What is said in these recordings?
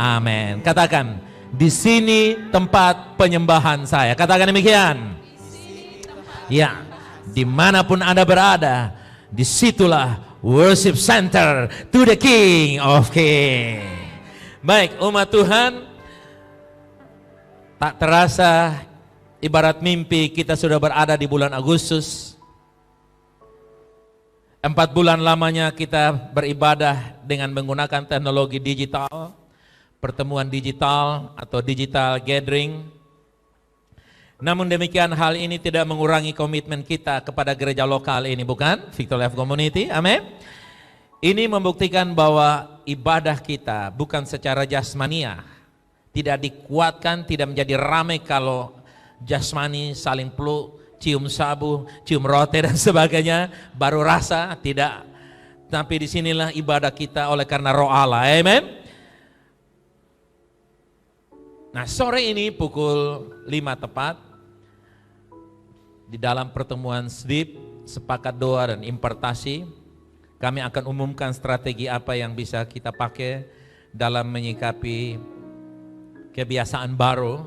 Amin. Katakan, di sini tempat penyembahan saya. Katakan demikian. Ya, dimanapun Anda berada, disitulah worship center to the King of Kings. Baik, umat Tuhan, tak terasa ibarat mimpi kita sudah berada di bulan Agustus. 4 bulan lamanya kita beribadah dengan menggunakan teknologi digital, pertemuan digital atau digital gathering. Namun demikian hal ini tidak mengurangi komitmen kita kepada gereja lokal ini, bukan? Victory Life Community, amin. Ini membuktikan bahwa ibadah kita bukan secara jasmania, tidak dikuatkan, tidak menjadi ramai kalau jasmani saling peluk, cium sabu, cium roti dan sebagainya, baru rasa, tidak. Tapi disinilah ibadah kita oleh karena roh Allah, amin. Nah, sore ini pukul 5 tepat, di dalam pertemuan sleep, sepakat doa dan impartasi, kami akan umumkan strategi apa yang bisa kita pakai dalam menyikapi kebiasaan baru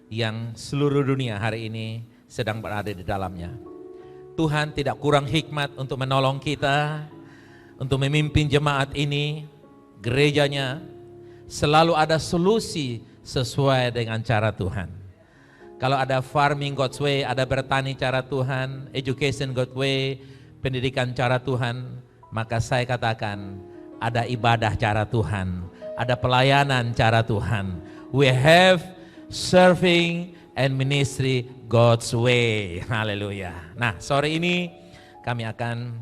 yang seluruh dunia hari ini sedang berada di dalamnya. Tuhan tidak kurang hikmat untuk menolong kita, untuk memimpin jemaat ini, gerejanya, selalu ada solusi sesuai dengan cara Tuhan. Kalau ada farming God's way, ada bertani cara Tuhan, education God's way, pendidikan cara Tuhan, maka saya katakan ada ibadah cara Tuhan, ada pelayanan cara Tuhan. We have serving and ministry God's way. Haleluya. Nah, sore ini kami akan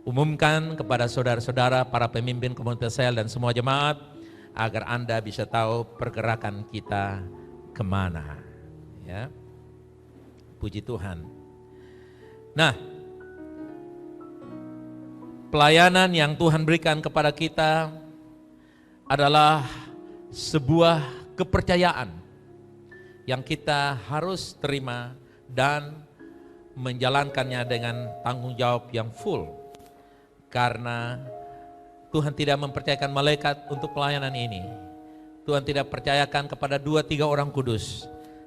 umumkan kepada saudara-saudara, para pemimpin komunitas sel dan semua jemaat, agar Anda bisa tahu pergerakan kita kemana. Ya, puji Tuhan. Nah, pelayanan yang Tuhan berikan kepada kita adalah sebuah kepercayaan yang kita harus terima dan menjalankannya dengan tanggung jawab yang full. Karena Tuhan tidak mempercayakan malaikat untuk pelayanan ini. Tuhan tidak percayakan kepada 2-3 orang kudus,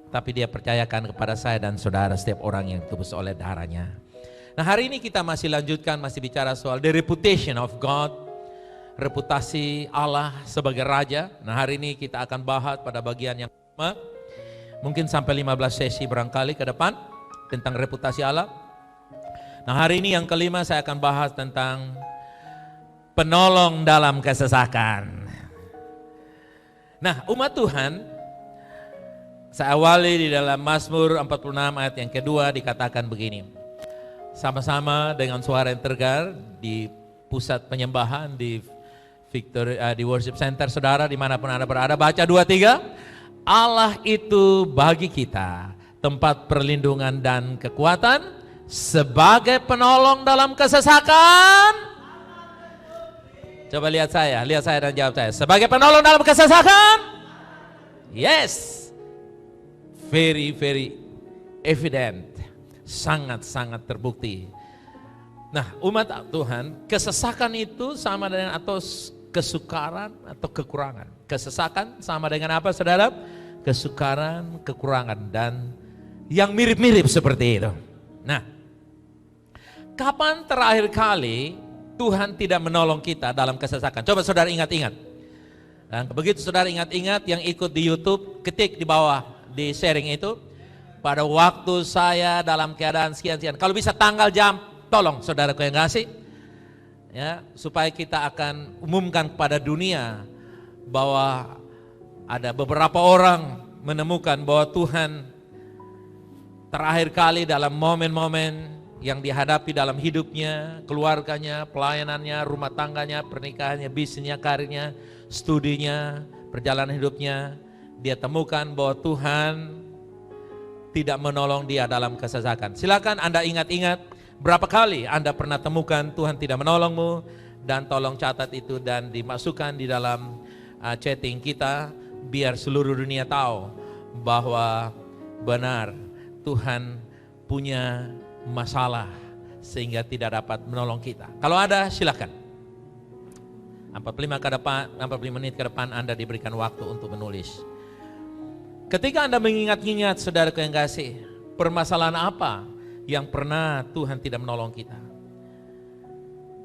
tapi Dia percayakan kepada saya dan saudara, setiap orang yang ditebus oleh darahnya. Nah, hari ini kita masih lanjutkan, masih bicara soal the reputation of God, reputasi Allah sebagai Raja. Nah, hari ini kita akan bahas pada bagian yang pertama, mungkin sampai 15 sesi barangkali ke depan, tentang reputasi Allah. Nah, hari ini yang kelima saya akan bahas tentang penolong dalam kesesakan. Nah, umat Tuhan, saya awali di dalam Mazmur 46 ayat yang kedua, dikatakan begini. Sama-sama dengan suara yang tergar di pusat penyembahan di Victory, di worship center saudara dimanapun Anda berada, baca 2-3. Allah itu bagi kita tempat perlindungan dan kekuatan, sebagai penolong dalam kesesakan. Coba lihat saya dan jawab saya. Sebagai penolong dalam kesesakan? Yes. Very, very evident. Sangat-sangat terbukti. Nah, umat Tuhan, kesesakan itu sama dengan atau kesukaran atau kekurangan. Kesesakan sama dengan apa, saudara? Kesukaran, kekurangan, dan yang mirip-mirip seperti itu. Nah, kapan terakhir kali Tuhan tidak menolong kita dalam kesesakan? Coba saudara ingat-ingat. Dan begitu saudara ingat-ingat, yang ikut di YouTube, ketik di bawah, di sharing itu, pada waktu saya dalam keadaan sekian-sekian. Kalau bisa tanggal, jam, tolong saudaraku yang kasih. Ya, supaya kita akan umumkan kepada dunia bahwa ada beberapa orang menemukan bahwa Tuhan terakhir kali dalam momen-momen yang dihadapi dalam hidupnya, keluarganya, pelayanannya, rumah tangganya, pernikahannya, bisnisnya, karirnya, studinya, perjalanan hidupnya, dia temukan bahwa Tuhan tidak menolong dia dalam kesesakan. Silakan Anda ingat-ingat berapa kali Anda pernah temukan Tuhan tidak menolongmu, dan tolong catat itu dan dimasukkan di dalam chatting kita biar seluruh dunia tahu bahwa benar Tuhan punya masalah sehingga tidak dapat menolong kita. Kalau ada silakan. 45 menit ke depan Anda diberikan waktu untuk menulis. Ketika Anda mengingat-ingat, saudaraku yang kasih, permasalahan apa yang pernah Tuhan tidak menolong kita?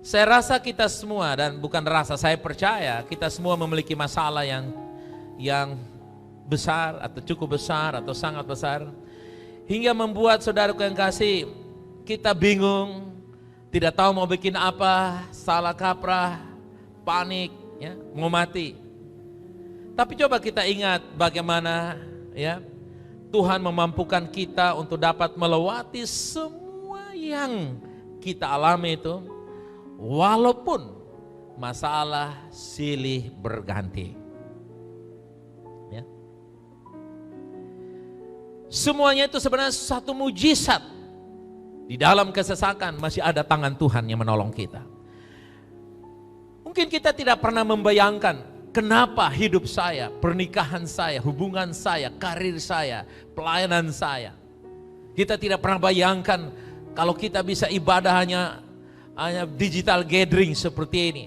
Saya rasa kita semua, dan bukan rasa, saya percaya kita semua memiliki masalah yang besar atau cukup besar atau sangat besar, hingga membuat saudaraku yang kasih, kita bingung, tidak tahu mau bikin apa, salah kaprah, panik, ya, mau mati. Tapi coba kita ingat bagaimana, ya, Tuhan memampukan kita untuk dapat melewati semua yang kita alami itu, walaupun masalah silih berganti. Ya. Semuanya itu sebenarnya satu mujizat. Di dalam kesesakan masih ada tangan Tuhan yang menolong kita. Mungkin kita tidak pernah membayangkan kenapa hidup saya, pernikahan saya, hubungan saya, karir saya, pelayanan saya. Kita tidak pernah bayangkan kalau kita bisa ibadah hanya digital gathering seperti ini.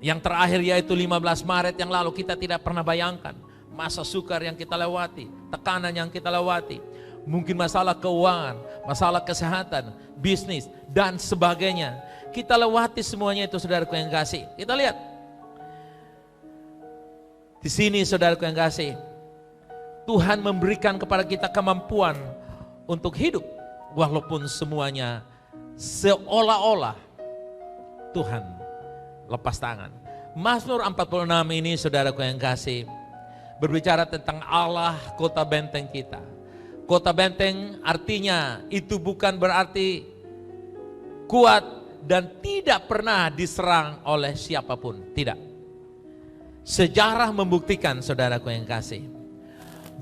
Yang terakhir yaitu 15 Maret yang lalu, kita tidak pernah bayangkan masa sukar yang kita lewati, tekanan yang kita lewati. Mungkin masalah keuangan, masalah kesehatan, bisnis, dan sebagainya. Kita lewati semuanya itu, saudaraku yang kasih. Kita lihat. Di sini, saudaraku yang kasih, Tuhan memberikan kepada kita kemampuan untuk hidup. Walaupun semuanya seolah-olah Tuhan lepas tangan. Mazmur 46 ini, saudaraku yang kasih, berbicara tentang Allah, kota benteng kita. Kota benteng artinya itu bukan berarti kuat dan tidak pernah diserang oleh siapapun. Tidak. Sejarah membuktikan, saudaraku yang kasih,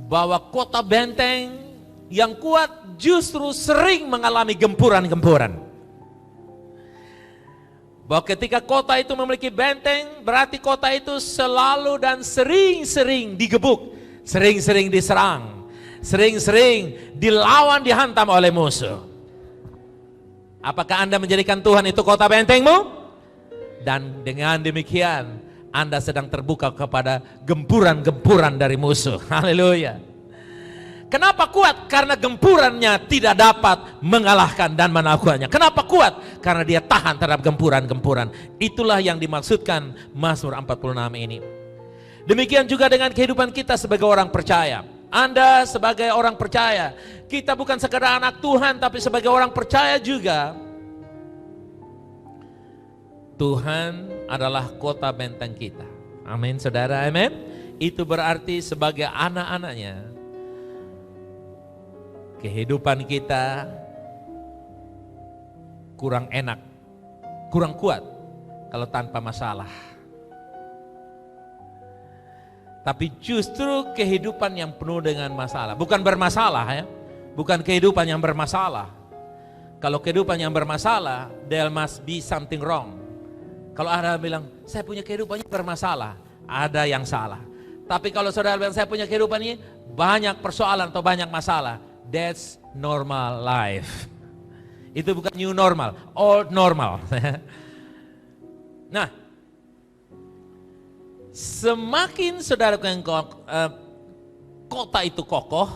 bahwa kota benteng yang kuat justru sering mengalami gempuran-gempuran. Bahwa ketika kota itu memiliki benteng, berarti kota itu selalu dan sering-sering digebuk, sering-sering diserang, sering-sering dilawan, dihantam oleh musuh. Apakah Anda menjadikan Tuhan itu kota bentengmu? Dan dengan demikian Anda sedang terbuka kepada gempuran-gempuran dari musuh. Haleluya. Kenapa kuat? Karena gempurannya tidak dapat mengalahkan dan menaklukkannya. Kenapa kuat? Karena dia tahan terhadap gempuran-gempuran. Itulah yang dimaksudkan Mazmur 46 ini. Demikian juga dengan kehidupan kita sebagai orang percaya. Anda sebagai orang percaya, kita bukan sekedar anak Tuhan, tapi sebagai orang percaya juga, Tuhan adalah kota benteng kita. Amin, saudara, amin. Itu berarti sebagai anak-anaknya, kehidupan kita kurang enak, kurang kuat kalau tanpa masalah. Tapi justru kehidupan yang penuh dengan masalah, bukan bermasalah ya, bukan kehidupan yang bermasalah. Kalau kehidupan yang bermasalah, there must be something wrong. Kalau Anda bilang, saya punya kehidupan yang bermasalah, ada yang salah. Tapi kalau saudara bilang, saya punya kehidupan ini banyak persoalan atau banyak masalah, that's normal life. Itu bukan new normal, old normal. Nah, semakin saudaraku yang kota itu kokoh,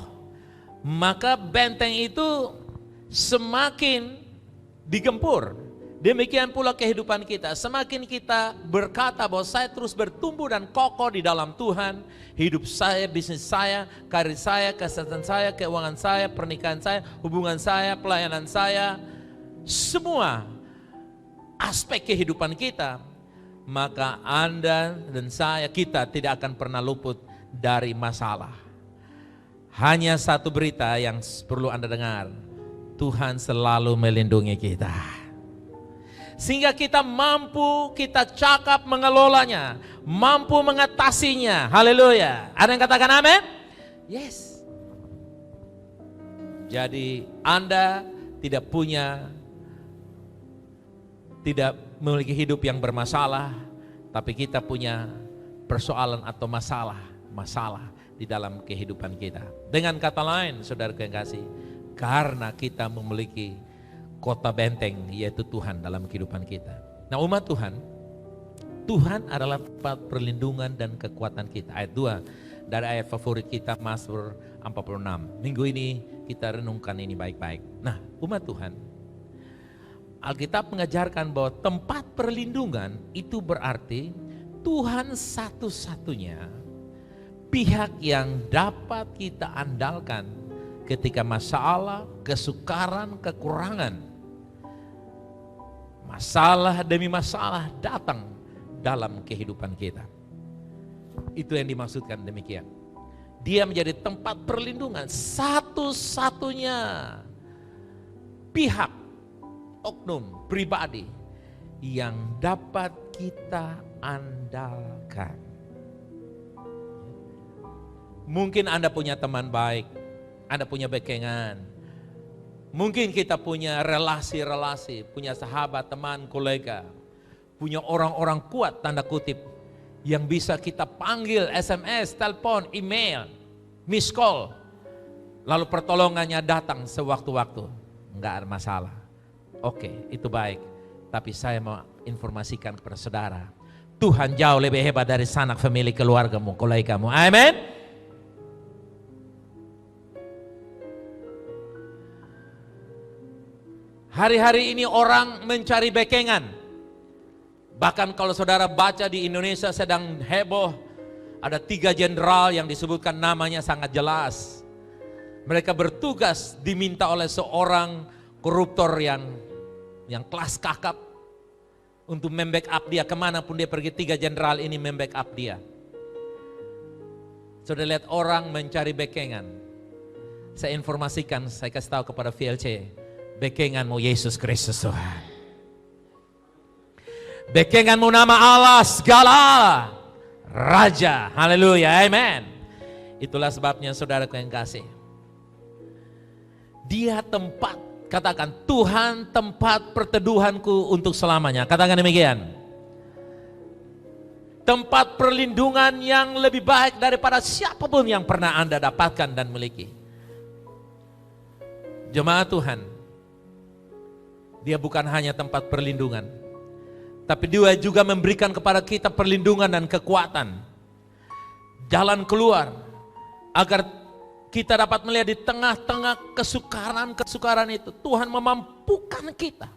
maka benteng itu semakin digempur. Demikian pula kehidupan kita. Semakin kita berkata bahwa saya terus bertumbuh dan kokoh di dalam Tuhan, hidup saya, bisnis saya, karir saya, kesehatan saya, keuangan saya, pernikahan saya, hubungan saya, pelayanan saya, semua aspek kehidupan kita, maka Anda dan saya, kita tidak akan pernah luput dari masalah. Hanya satu berita yang perlu Anda dengar, Tuhan selalu melindungi kita. Sehingga kita mampu, kita cakap mengelolanya, mampu mengatasinya. Haleluya. Ada yang katakan amin? Yes. Jadi Anda tidak memiliki hidup yang bermasalah, tapi kita punya persoalan atau masalah di dalam kehidupan kita. Dengan kata lain, saudara yang kasih, karena kita memiliki kota benteng, yaitu Tuhan dalam kehidupan kita. Nah, umat Tuhan, Tuhan adalah tempat perlindungan dan kekuatan kita. Ayat 2 dari ayat favorit kita, Mazmur 46. Minggu ini kita renungkan ini baik-baik. Nah, umat Tuhan, Alkitab mengajarkan bahwa tempat perlindungan itu berarti Tuhan satu-satunya pihak yang dapat kita andalkan ketika masalah, kesukaran, kekurangan, masalah demi masalah datang dalam kehidupan kita. Itu yang dimaksudkan demikian. Dia menjadi tempat perlindungan, satu-satunya pihak, oknum, pribadi yang dapat kita andalkan. Mungkin Anda punya teman baik, Anda punya backingan. Mungkin kita punya relasi-relasi, punya sahabat, teman, kolega. Punya orang-orang kuat, tanda kutip, yang bisa kita panggil, SMS, telepon, email, miss call. Lalu pertolongannya datang sewaktu-waktu. Enggak ada masalah. Oke, itu baik. Tapi saya mau informasikan kepada saudara, Tuhan jauh lebih hebat dari sanak famili keluargamu, kolegamu. Amin. Hari-hari ini orang mencari backingan. Bahkan kalau saudara baca di Indonesia sedang heboh, ada 3 jenderal yang disebutkan namanya sangat jelas. Mereka bertugas diminta oleh seorang koruptor yang kelas kakap untuk membackup dia kemanapun dia pergi. 3 jenderal ini membackup dia. Saudara lihat orang mencari backingan. Saya informasikan, saya kasih tahu kepada VLC, backinganmu Yesus Kristus Tuhan. Backinganmu nama Allah segala Raja. Haleluya, amen. Itulah sebabnya saudaraku yang kasih, Dia tempat, katakan, Tuhan tempat perteduhanku untuk selamanya. Katakan demikian. Tempat perlindungan yang lebih baik daripada siapapun yang pernah Anda dapatkan dan miliki. Jemaat Tuhan, Dia bukan hanya tempat perlindungan, tapi Dia juga memberikan kepada kita perlindungan dan kekuatan. Jalan keluar agar kita dapat melihat di tengah-tengah kesukaran itu, Tuhan memampukan kita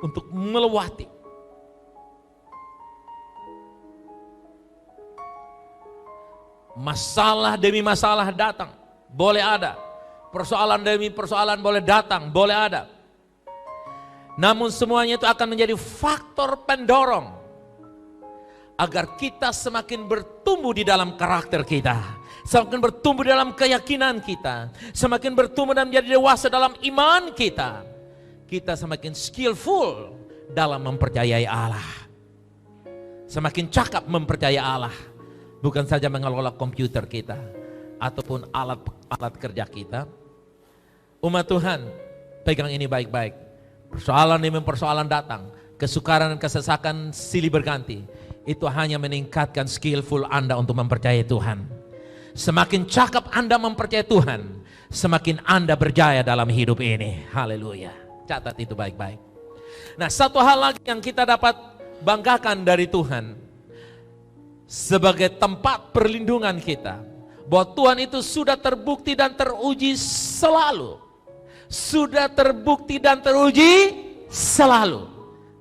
untuk melewati. Masalah demi masalah datang, boleh ada. Persoalan demi persoalan boleh datang, boleh ada. Namun semuanya itu akan menjadi faktor pendorong agar kita semakin bertumbuh di dalam karakter kita, semakin bertumbuh dalam keyakinan kita, semakin bertumbuh dan menjadi dewasa dalam iman kita. Kita semakin skillful dalam mempercayai Allah, semakin cakap mempercayai Allah, bukan saja mengelola komputer kita ataupun alat kerja kita. Umat Tuhan, pegang ini baik-baik. Persoalan demi persoalan datang, kesukaran dan kesesakan silih berganti. Itu hanya meningkatkan skillful Anda untuk mempercayai Tuhan. Semakin cakap Anda mempercayai Tuhan, semakin Anda berjaya dalam hidup ini. Haleluya. Catat itu baik-baik. Nah, satu hal lagi yang kita dapat banggakan dari Tuhan sebagai tempat perlindungan kita, bahwa Tuhan itu sudah terbukti dan teruji selalu. Sudah terbukti dan teruji selalu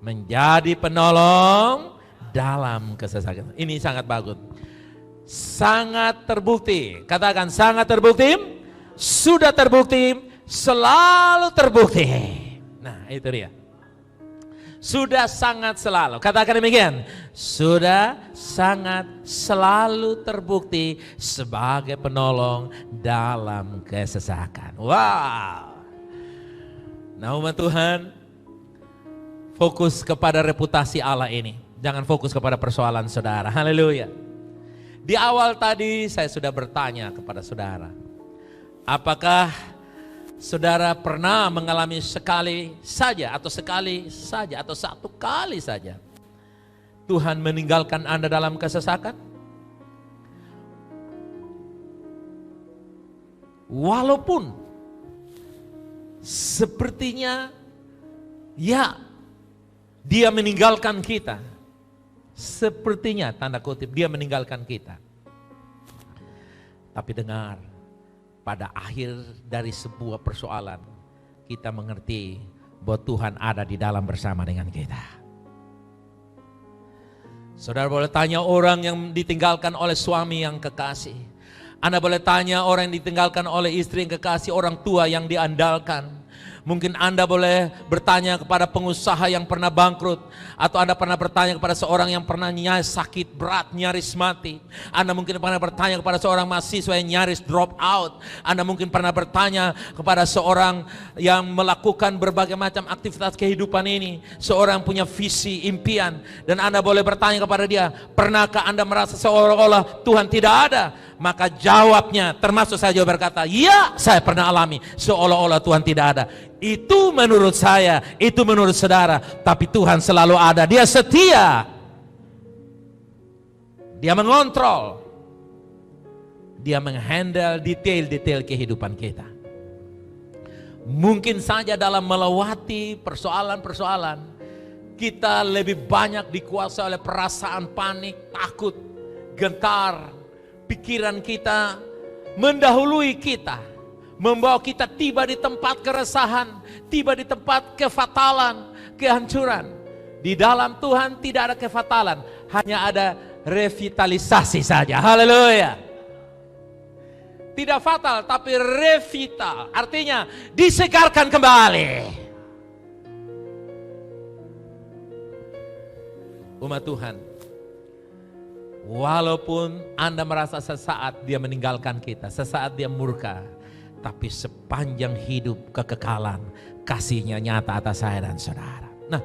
menjadi penolong dalam kesesakan. Ini sangat bagus. Sangat terbukti. Katakan sangat terbukti, sudah terbukti, selalu terbukti. Nah, itu dia. Sudah sangat selalu. Katakan demikian. Sudah sangat selalu terbukti sebagai penolong dalam kesesakan. Wow. Nah, umat Tuhan, fokus kepada reputasi Allah ini. Jangan fokus kepada persoalan saudara. Haleluya. Di awal tadi saya sudah bertanya kepada saudara, apakah saudara pernah mengalami sekali saja atau satu kali saja Tuhan meninggalkan Anda dalam kesesakan? Walaupun sepertinya ya, Dia meninggalkan kita Sepertinya, tanda kutip, dia meninggalkan kita. Tapi dengar, pada akhir dari sebuah persoalan, kita mengerti bahwa Tuhan ada di dalam bersama dengan kita. Saudara boleh tanya orang yang ditinggalkan oleh suami yang kekasih. Anda boleh tanya orang yang ditinggalkan oleh istri yang kekasih, orang tua yang diandalkan. Mungkin Anda boleh bertanya kepada pengusaha yang pernah bangkrut. Atau Anda pernah bertanya kepada seorang yang pernah sakit berat, nyaris mati. Anda mungkin pernah bertanya kepada seorang mahasiswa yang nyaris drop out. Anda mungkin pernah bertanya kepada seorang yang melakukan berbagai macam aktivitas kehidupan ini. Seorang punya visi, impian. Dan Anda boleh bertanya kepada dia, pernahkah Anda merasa seolah-olah Tuhan tidak ada? Maka jawabnya, termasuk saya juga berkata, ya saya pernah alami seolah-olah Tuhan tidak ada. Itu menurut saya, itu menurut saudara. Tapi Tuhan selalu ada, Dia setia. Dia mengontrol. Dia menghandle detail-detail kehidupan kita. Mungkin saja dalam melewati persoalan-persoalan, kita lebih banyak dikuasai oleh perasaan panik, takut, gentar. Pikiran kita mendahului kita, membawa kita tiba di tempat keresahan, tiba di tempat kefatalan, kehancuran. Di dalam Tuhan tidak ada kefatalan, hanya ada revitalisasi saja. Haleluya. Tidak fatal, tapi revital, artinya disegarkan kembali. Umat Tuhan, walaupun Anda merasa sesaat dia meninggalkan kita, sesaat dia murka, tapi sepanjang hidup kekekalan, kasih-Nya nyata atas saya dan saudara. Nah,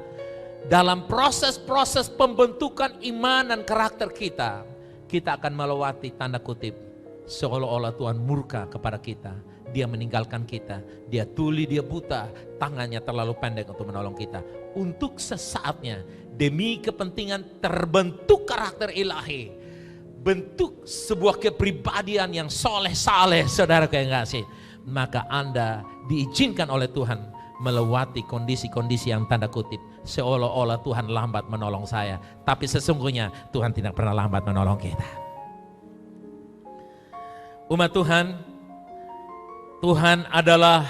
dalam proses-proses pembentukan iman dan karakter kita, kita akan melewati tanda kutip, seolah-olah Tuhan murka kepada kita. Dia meninggalkan kita, Dia tuli, Dia buta, tangannya terlalu pendek untuk menolong kita. Untuk sesaatnya, demi kepentingan terbentuk karakter ilahi, bentuk sebuah kepribadian yang soleh-saleh, saudara yang kasih, maka Anda diizinkan oleh Tuhan melewati kondisi-kondisi yang tanda kutip seolah-olah Tuhan lambat menolong saya, tapi sesungguhnya Tuhan tidak pernah lambat menolong kita. Umat Tuhan, Tuhan adalah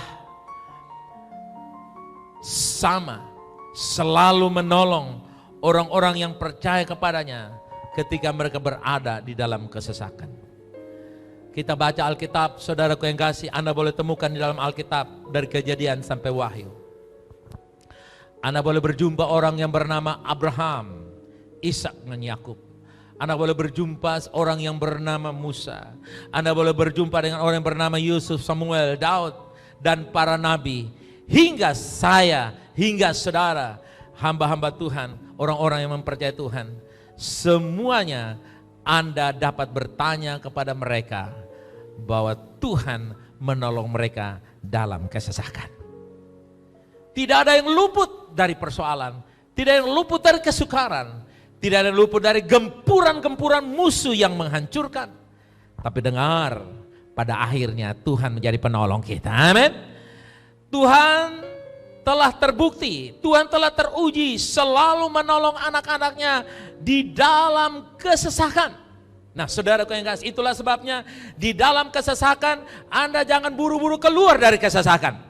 sama, selalu menolong orang-orang yang percaya kepadanya ketika mereka berada di dalam kesesakan. Kita baca Alkitab, saudaraku yang kasih, Anda boleh temukan di dalam Alkitab dari Kejadian sampai Wahyu. Anda boleh berjumpa orang yang bernama Abraham, Ishak dan Yakub. Anda boleh berjumpa orang yang bernama Musa. Anda boleh berjumpa dengan orang yang bernama Yusuf, Samuel, Daud, dan para nabi. Hingga saya, hingga saudara, hamba-hamba Tuhan, orang-orang yang mempercayai Tuhan. Semuanya Anda dapat bertanya kepada mereka bahwa Tuhan menolong mereka dalam kesesakan. Tidak ada yang luput dari persoalan, tidak ada yang luput dari kesukaran, tidak ada yang luput dari gempuran-gempuran musuh yang menghancurkan. Tapi dengar, pada akhirnya Tuhan menjadi penolong kita. Amin. Tuhan telah terbukti, Tuhan telah teruji selalu menolong anak-anaknya di dalam kesesakan. Nah, saudaraku yang kasih, itulah sebabnya di dalam kesesakan Anda jangan buru-buru keluar dari kesesakan.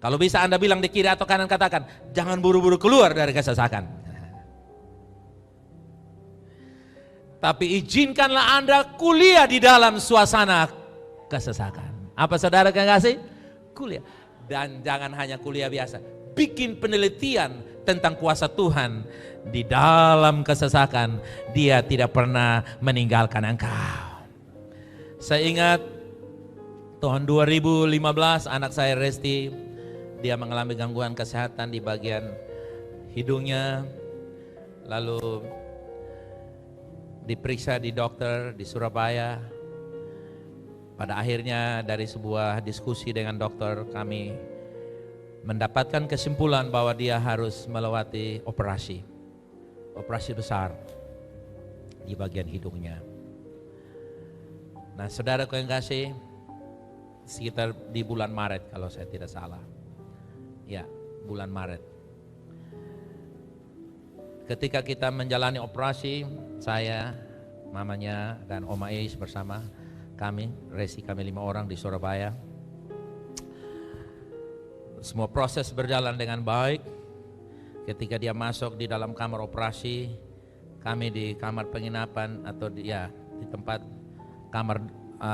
Kalau bisa Anda bilang di kiri atau kanan, katakan, jangan buru-buru keluar dari kesesakan. Tapi izinkanlah Anda kuliah di dalam suasana kesesakan. Apa saudara yang kasih? Kuliah. Dan jangan hanya kuliah biasa, bikin penelitian tentang kuasa Tuhan di dalam kesesakan. Dia tidak pernah meninggalkan engkau. Saya ingat tahun 2015 anak saya Resti, dia mengalami gangguan kesehatan di bagian hidungnya, lalu diperiksa di dokter di Surabaya. Pada akhirnya dari sebuah diskusi dengan dokter, kami mendapatkan kesimpulan bahwa dia harus melewati operasi besar di bagian hidungnya. Nah, saudaraku yang kasih, sekitar di bulan Maret kalau saya tidak salah. Ya, bulan Maret. ketika kita menjalani operasi, saya, mamanya, dan Om Ais bersama kami, kami 5 orang di Surabaya. Semua proses berjalan dengan baik. Ketika dia masuk di dalam kamar operasi, kami di kamar penginapan atau di tempat kamar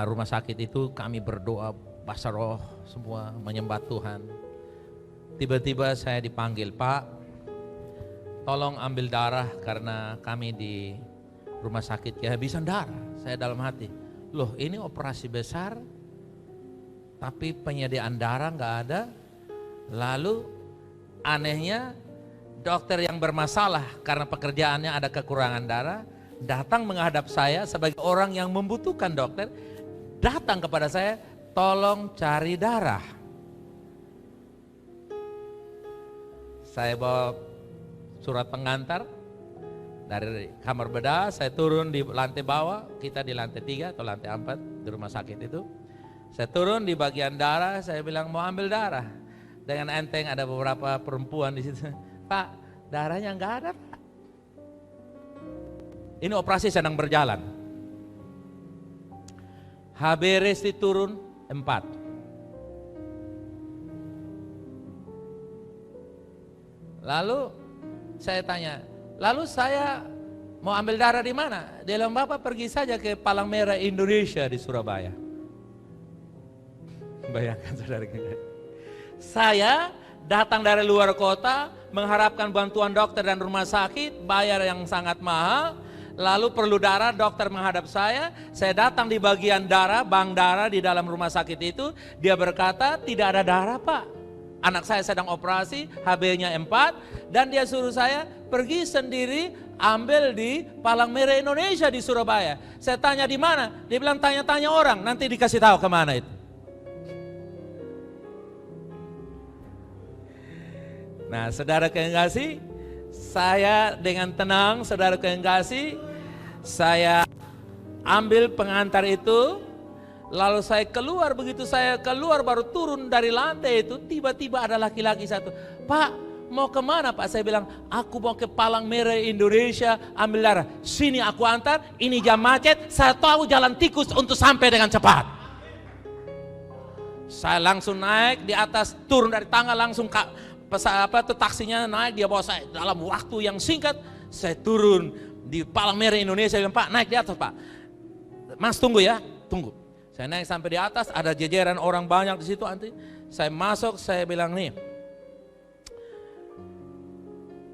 rumah sakit itu, kami berdoa bahasa roh semua, menyembah Tuhan. Tiba-tiba saya dipanggil, Pak, tolong ambil darah karena kami di rumah sakit kehabisan darah. Saya dalam hati, loh ini operasi besar, tapi penyediaan darah nggak ada. Lalu anehnya dokter yang bermasalah karena pekerjaannya ada kekurangan darah, datang menghadap saya sebagai orang yang membutuhkan dokter, datang kepada saya, tolong cari darah. Saya bawa surat pengantar dari kamar bedah, saya turun di lantai bawah, kita di lantai 3 atau lantai 4 di rumah sakit itu. Saya turun di bagian darah, saya bilang mau ambil darah. Dengan enteng ada beberapa perempuan di situ. Pak, darahnya enggak ada, Pak. Ini operasi sedang berjalan. HB Resti turun 4. Lalu saya tanya, lalu saya mau ambil darah di mana? Dia bilang, Bapak pergi saja ke Palang Merah Indonesia di Surabaya. Bayangkan saudara, saya datang dari luar kota mengharapkan bantuan dokter dan rumah sakit, bayar yang sangat mahal, lalu perlu darah, dokter menghadap saya datang di bagian darah, bank darah di dalam rumah sakit itu, dia berkata tidak ada darah, Pak. Anak saya sedang operasi, HB-nya 4, dan dia suruh saya pergi sendiri ambil di Palang Merah Indonesia di Surabaya. Saya tanya di mana? Dia bilang tanya-tanya orang, nanti dikasih tahu kemana itu. Nah, saudara yang kasih, saya dengan tenang, saudara yang kasih, saya ambil pengantar itu. Lalu saya keluar, begitu saya keluar baru turun dari lantai itu, tiba-tiba ada laki-laki satu, Pak mau kemana Pak? Saya bilang, aku mau ke Palang Merah Indonesia ambil darah. Sini aku antar, ini jam macet, saya tahu jalan tikus untuk sampai dengan cepat. Saya langsung naik di atas, turun dari tangga langsung taksinya naik, dia bawa saya dalam waktu yang singkat, saya turun di Palang Merah Indonesia. Pak naik di atas Pak, Mas tunggu ya, tunggu. Saya naik sampai di atas, ada jejeran orang banyak di situ. Nanti saya masuk, saya bilang nih,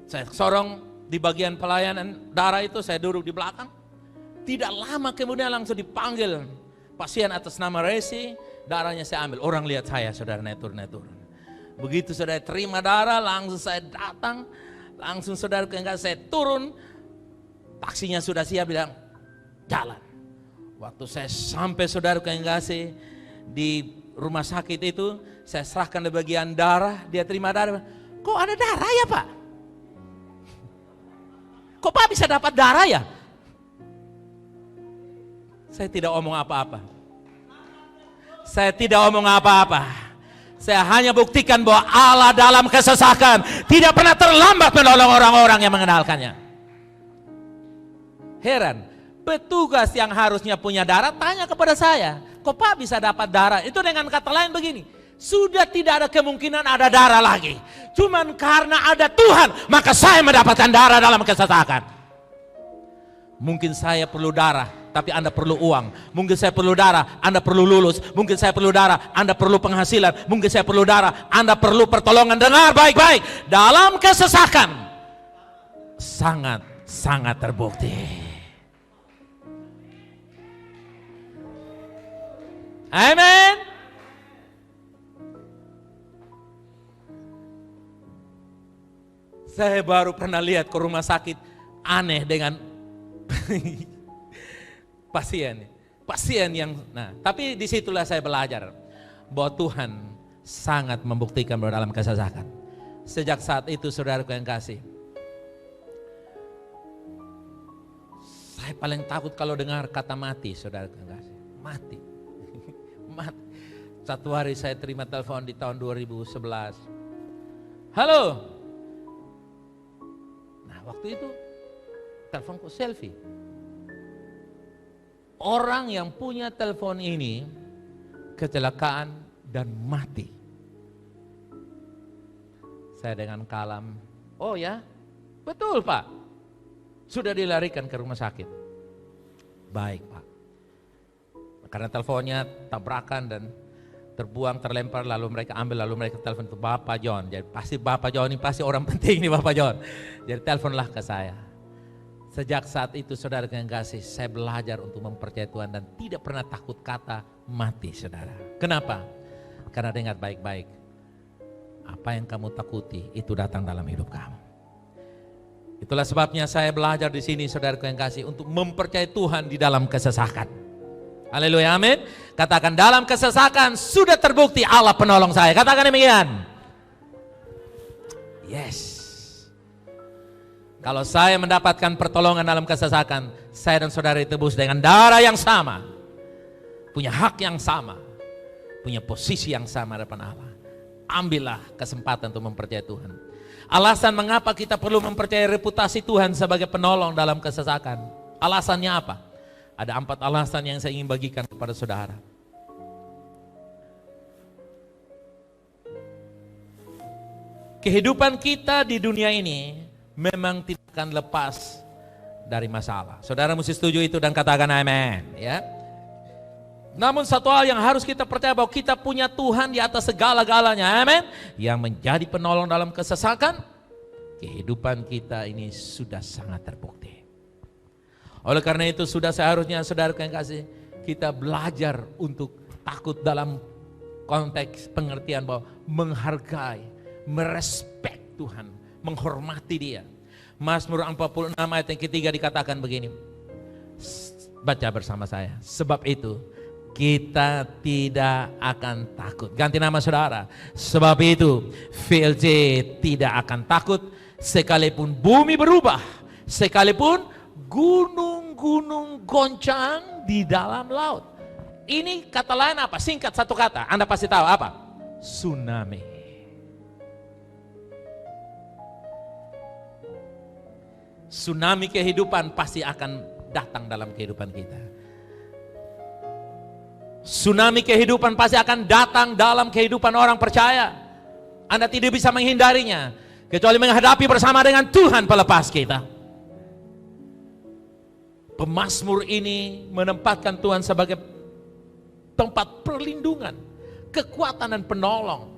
saya sorong di bagian pelayanan darah itu, saya duduk di belakang. Tidak lama kemudian langsung dipanggil pasien atas nama Resi, darahnya saya ambil. Orang lihat saya, saudara, naik turun. Begitu saudara terima darah, langsung saya datang, langsung saudara enggak saya turun, taksinya sudah siap, bilang jalan. Waktu saya sampai saudara yang kasih di rumah sakit itu, saya serahkan di bagian darah, dia terima darah. Kok ada darah ya Pak? Kok Pak bisa dapat darah ya? Saya tidak omong apa-apa. Saya hanya buktikan bahwa Allah dalam kesesakan tidak pernah terlambat menolong orang-orang yang mengenalkannya. Heran. Petugas yang harusnya punya darah tanya kepada saya, kok Pak bisa dapat darah? Itu dengan kata lain begini, sudah tidak ada kemungkinan ada darah lagi. Cuman karena ada Tuhan, maka saya mendapatkan darah dalam kesesakan. Mungkin saya perlu darah, tapi Anda perlu uang. Mungkin saya perlu darah, Anda perlu lulus. Mungkin saya perlu darah, Anda perlu penghasilan. Mungkin saya perlu darah, Anda perlu pertolongan. Dengar baik-baik, dalam kesesakan sangat terbukti. Amin. Saya baru pernah lihat ke rumah sakit aneh dengan pasien yang, tapi disitulah saya belajar bahwa Tuhan sangat membuktikan bahwa dalam kesesakan. Sejak saat itu saudaraku yang kasih, saya paling takut kalau dengar kata mati, saudaraku yang kasih, mati. Satu hari saya terima telepon di tahun 2011. Halo. Nah, waktu itu teleponku selfie. Orang yang punya telepon ini kecelakaan dan mati. Saya dengan kalem, oh ya, betul Pak, sudah dilarikan ke rumah sakit. Baik Pak, karena teleponnya tabrakan dan terbuang, terlempar, lalu mereka ambil, lalu mereka telepon ke Bapak John. Jadi pasti Bapak John ini pasti orang penting nih Bapak John. Jadi teleponlah ke saya. Sejak saat itu saudara yang kasih, saya belajar untuk mempercayai Tuhan dan tidak pernah takut kata mati saudara. Kenapa? Karena dengar baik-baik, apa yang kamu takuti itu datang dalam hidup kamu. Itulah sebabnya saya belajar di sini saudara yang kasih untuk mempercayai Tuhan di dalam kesesakan. Haleluya, amin. Katakan, dalam kesesakan sudah terbukti Allah penolong saya. Katakan demikian. Yes. Kalau saya mendapatkan pertolongan dalam kesesakan, saya dan saudara ditebus dengan darah yang sama, punya hak yang sama, punya posisi yang sama di depan Allah. Ambillah kesempatan untuk mempercayai Tuhan. Alasan mengapa kita perlu mempercayai reputasi Tuhan sebagai penolong dalam kesesakan. Alasannya apa? Ada 4 alasan yang saya ingin bagikan kepada saudara. Kehidupan kita di dunia ini memang tidak akan lepas dari masalah. Saudara mesti setuju itu dan katakan amin, ya. Namun satu hal yang harus kita percaya, bahwa kita punya Tuhan di atas segala-galanya, amin, yang menjadi penolong dalam kesesakan. Kehidupan kita ini sudah sangat terbukti. Oleh karena itu sudah seharusnya saudara yang kasih, kita belajar untuk takut dalam konteks pengertian bahwa menghargai, merespek Tuhan, menghormati Dia. Mazmur 46 ayat yang ketiga dikatakan begini. Baca bersama saya. Sebab itu kita tidak akan takut. Ganti nama saudara. Sebab itu VLJ tidak akan takut sekalipun bumi berubah, sekalipun gunung-gunung goncang di dalam laut. Ini kata lain apa? Singkat satu kata. Anda pasti tahu apa? Tsunami. Tsunami kehidupan pasti akan datang dalam kehidupan kita. Tsunami kehidupan pasti akan datang dalam kehidupan orang percaya. Anda tidak bisa menghindarinya, kecuali menghadapi bersama dengan Tuhan pelepas kita. Pemazmur ini menempatkan Tuhan sebagai tempat perlindungan, kekuatan dan penolong.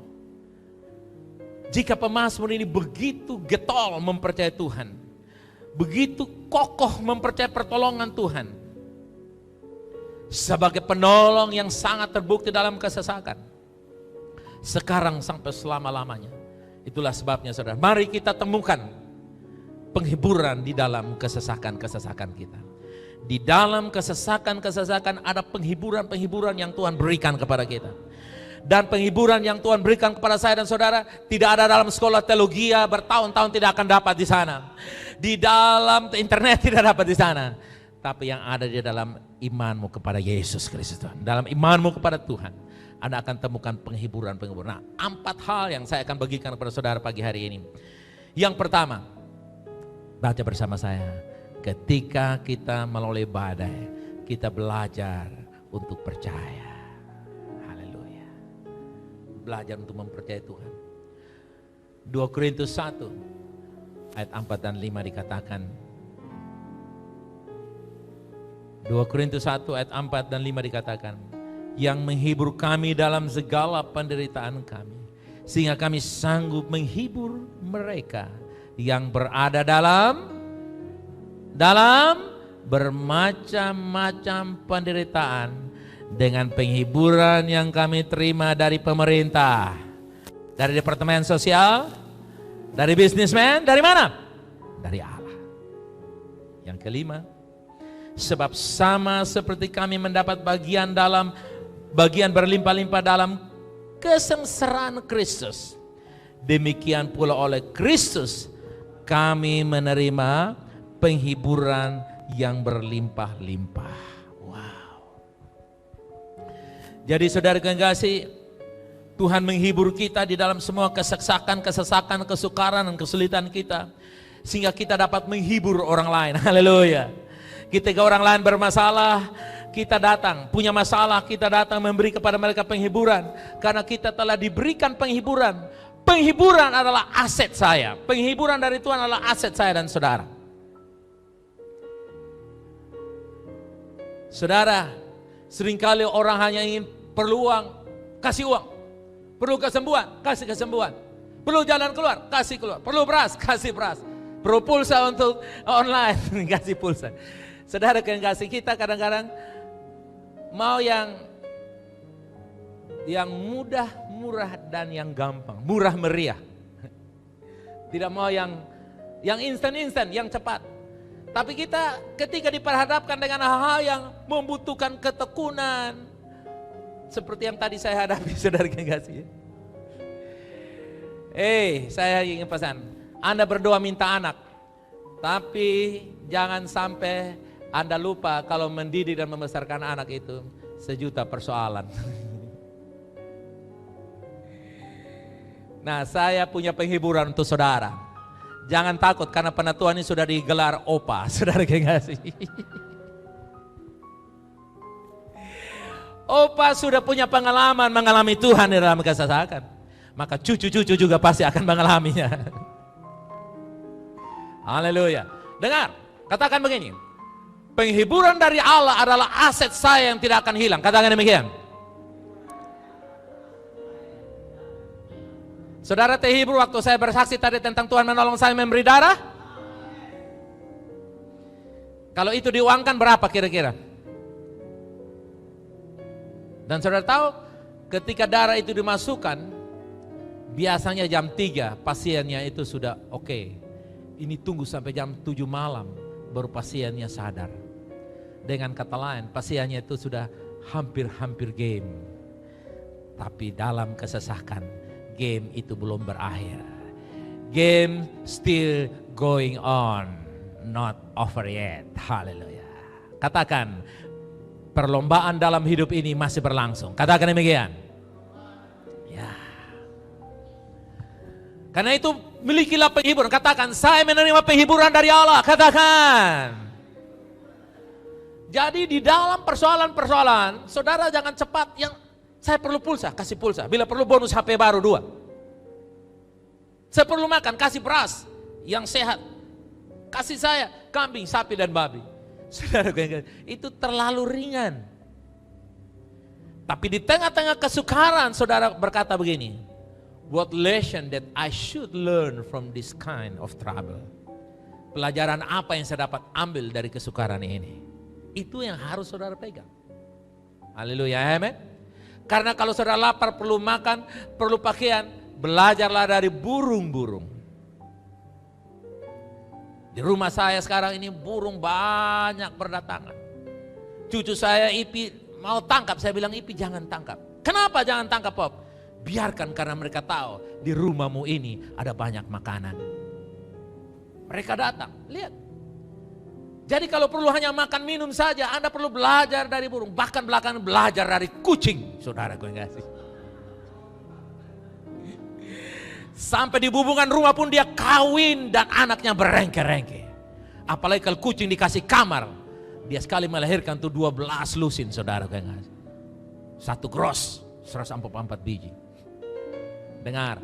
Jika pemazmur ini begitu getol mempercayai Tuhan, begitu kokoh mempercayai pertolongan Tuhan sebagai penolong yang sangat terbukti dalam kesesakan, sekarang sampai selama-lamanya. Itulah sebabnya saudara, mari kita temukan penghiburan di dalam kesesakan-kesesakan kita. Di dalam kesesakan-kesesakan ada penghiburan-penghiburan yang Tuhan berikan kepada kita. Dan penghiburan yang Tuhan berikan kepada saya dan saudara tidak ada dalam sekolah teologi, bertahun-tahun tidak akan dapat di sana. Di dalam internet tidak dapat di sana. Tapi yang ada di dalam imanmu kepada Yesus Kristus. Dalam imanmu kepada Tuhan, Anda akan temukan penghiburan-penghiburan. Nah, 4 hal yang saya akan bagikan kepada saudara pagi hari ini. Yang pertama, baca bersama saya. Ketika kita melalui badai, kita belajar untuk percaya. Haleluya. Belajar untuk mempercayai Tuhan. 2 Korintus 1 ayat 4 dan 5 dikatakan. 2 Korintus 1 ayat 4 dan 5 dikatakan, yang menghibur kami dalam segala penderitaan kami, sehingga kami sanggup menghibur mereka yang berada dalam bermacam-macam penderitaan dengan penghiburan yang kami terima dari pemerintah, dari departemen sosial, dari bisnismen, dari mana? Dari Allah. Yang kelima, sebab sama seperti kami mendapat bagian berlimpah-limpah dalam kesengsaraan Kristus, demikian pula oleh Kristus kami menerima penghiburan yang berlimpah-limpah. Wow. Jadi saudara yang kasih, Tuhan menghibur kita di dalam semua kesesakan, kesukaran dan kesulitan kita. sehingga kita dapat menghibur orang lain. Haleluya. Ketika orang lain bermasalah, kita datang, punya masalah, kita datang memberi kepada mereka penghiburan. Karena kita telah diberikan penghiburan. Penghiburan adalah aset saya. Penghiburan dari Tuhan adalah aset saya dan saudara. Saudara, seringkali orang hanya ingin perlu uang, kasih uang. Perlu kesembuhan, kasih kesembuhan. Perlu jalan keluar, kasih keluar. Perlu beras, kasih beras. Perlu pulsa untuk online, kasih pulsa. Saudara yang kasih, kita kadang-kadang mau yang mudah, murah dan yang gampang, murah meriah. Tidak mau yang instan-instan, yang cepat. Tapi kita ketika diperhadapkan dengan hal-hal yang membutuhkan ketekunan, seperti yang tadi saya hadapi, saudara yang kasih. Saya ingin pesan, Anda berdoa minta anak, tapi jangan sampai Anda lupa kalau mendidik dan membesarkan anak itu 1 juta persoalan. Nah, saya punya penghiburan untuk saudara. Jangan takut karena penatuan ini sudah digelar OPA, saudara yang kasih. OPA sudah punya pengalaman mengalami Tuhan di dalam kesesakan. Maka cucu-cucu juga pasti akan mengalaminya. Haleluya. Dengar, katakan begini. Penghiburan dari Allah adalah aset saya yang tidak akan hilang. Katakan demikian. Saudara terhibur waktu saya bersaksi tadi tentang Tuhan menolong saya memberi darah? Kalau itu diuangkan berapa kira-kira? Dan saudara tahu ketika darah itu dimasukkan, biasanya jam 3 pasiennya itu sudah oke. Ini tunggu sampai jam 7 malam baru pasiennya sadar. Dengan kata lain, pasiennya itu sudah hampir-hampir game. Tapi dalam kesesakan, game itu belum berakhir. Game still going on, not over yet. Haleluya. Katakan, perlombaan dalam hidup ini masih berlangsung. Katakan demikian. Ya. Karena itu milikilah penghiburan. Katakan, saya menerima penghiburan dari Allah. Katakan. Jadi di dalam persoalan-persoalan, saudara jangan cepat yang saya perlu pulsa, kasih pulsa. Bila perlu bonus HP baru 2. Saya perlu makan, kasih beras yang sehat. Kasih saya kambing, sapi dan babi. Saudara, itu terlalu ringan. Tapi di tengah-tengah kesukaran, saudara berkata begini, what lesson that I should learn from this kind of trouble? Pelajaran apa yang saya dapat ambil dari kesukaran ini? Itu yang harus saudara pegang. Haleluya, amen. Karena kalau saudara lapar, perlu makan, perlu pakaian, belajarlah dari burung-burung. Di rumah saya sekarang ini burung banyak berdatangan. Cucu saya Ipi mau tangkap, saya bilang Ipi jangan tangkap. Kenapa jangan tangkap, Pop? Biarkan, karena mereka tahu di rumahmu ini ada banyak makanan. Mereka datang, lihat. Jadi kalau perlu hanya makan minum saja, Anda perlu belajar dari burung. Bahkan belakangan belajar dari kucing, saudara gue kasih. Sampai di hubungan rumah pun dia kawin dan anaknya berengke-rengke. Apalagi kalau kucing dikasih kamar, dia sekali melahirkan tuh 12 lusin, saudara gue kasih. 1 gross, 144 biji. Dengar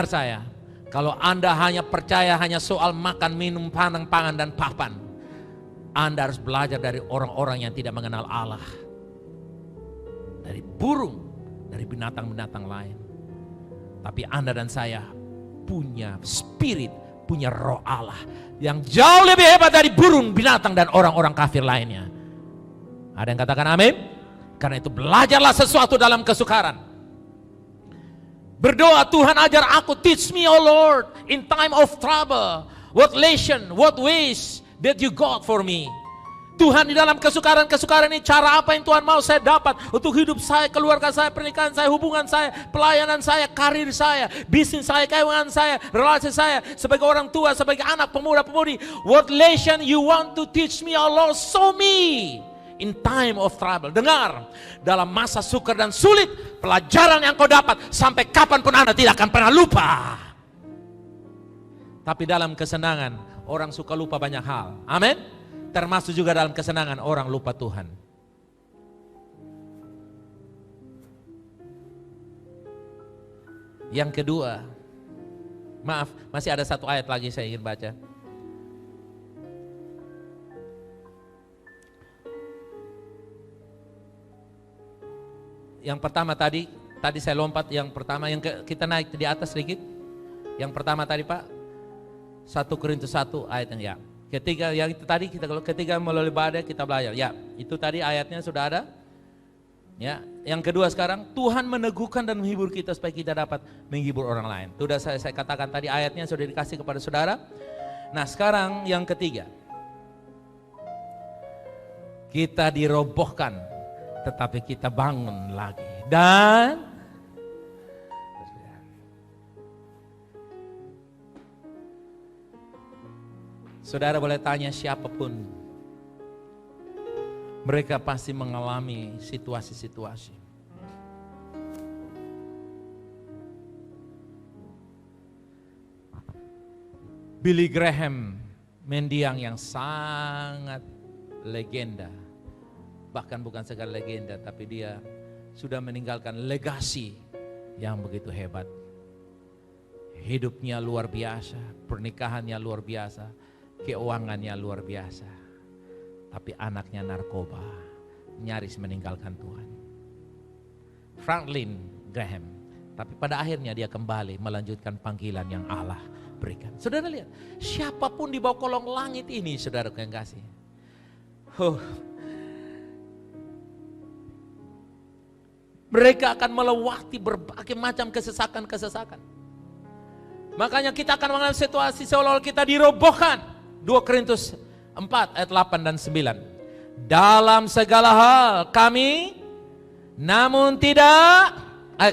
saya. Kalau Anda hanya percaya hanya soal makan, minum, pangan dan papan, Anda harus belajar dari orang-orang yang tidak mengenal Allah. Dari burung, dari binatang-binatang lain. Tapi Anda dan saya punya spirit, punya roh Allah yang jauh lebih hebat dari burung, binatang dan orang-orang kafir lainnya. Ada yang katakan amin? Karena itu belajarlah sesuatu dalam kesukaran. Berdoa, Tuhan ajar aku, teach me oh Lord in time of trouble, what lesson, what ways that you got for me. Tuhan, di dalam kesukaran ini cara apa yang Tuhan mau saya dapat untuk hidup saya, keluarga saya, pernikahan saya, hubungan saya, pelayanan saya, karir saya, bisnis saya, keuangan saya, relasi saya, sebagai orang tua, sebagai anak, pemuda-pemudi. What lesson you want to teach me oh Lord, show me in time of trouble. Dengar, dalam masa sukar dan sulit, pelajaran yang kau dapat sampai kapanpun Anda tidak akan pernah lupa. Tapi dalam kesenangan orang suka lupa banyak hal. Amin. Termasuk juga dalam kesenangan orang lupa Tuhan. Yang kedua, maaf, masih ada satu ayat lagi saya ingin baca. Yang pertama tadi saya lompat yang pertama, kita naik di atas sedikit. Yang pertama tadi Pak, 1 Korintus 1 ayat yang ya. Ketiga yang itu tadi ketika melalui badai kita belajar. Ya, itu tadi ayatnya sudah ada. Ya, yang kedua sekarang Tuhan meneguhkan dan menghibur kita supaya kita dapat menghibur orang lain. Itu sudah saya katakan tadi, ayatnya sudah dikasih kepada saudara. Nah, sekarang yang ketiga. Kita dirobohkan tetapi kita bangun lagi. Dan saudara boleh tanya siapapun, mereka pasti mengalami situasi-situasi. Billy Graham, mendiang yang sangat legenda, bahkan bukan sekadar legenda, tapi dia sudah meninggalkan legasi yang begitu hebat. Hidupnya luar biasa, pernikahannya luar biasa, keuangannya luar biasa. Tapi anaknya narkoba, nyaris meninggalkan Tuhan. Franklin Graham, tapi pada akhirnya dia kembali melanjutkan panggilan yang Allah berikan. Saudara lihat, siapapun di bawah kolong langit ini, saudara yang kasih. Mereka akan melewati berbagai macam kesesakan-kesesakan. Makanya kita akan mengalami situasi seolah-olah kita dirobohkan. 2 Korintus 4 ayat 8 dan 9. Dalam segala hal kami, namun tidak,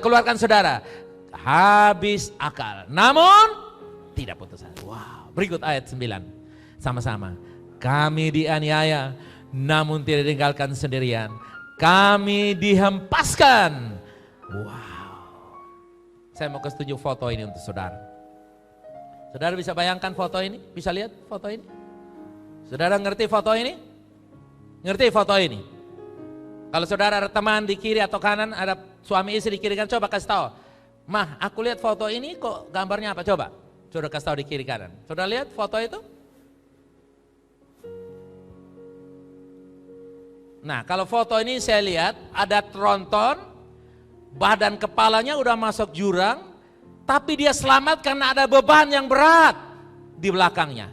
keluarkan saudara, habis akal, namun tidak putus asa. Wow, berikut ayat 9. Sama-sama. Kami dianiaya, namun tidak ditinggalkan sendirian. Kami dihempaskan. Wow. Saya mau kasih tunjuk foto ini untuk saudara. Saudara bisa bayangkan foto ini? Bisa lihat foto ini? Saudara ngerti foto ini? Ngerti foto ini? Kalau saudara ada teman di kiri atau kanan, ada suami istri di kiri kan, coba kasih tahu. Mah, aku lihat foto ini kok gambarnya apa? Coba. Coba kasih tahu di kiri kanan. Saudara lihat foto itu? Nah, kalau foto ini saya lihat ada tronton, badan kepalanya udah masuk jurang, tapi dia selamat karena ada beban yang berat di belakangnya.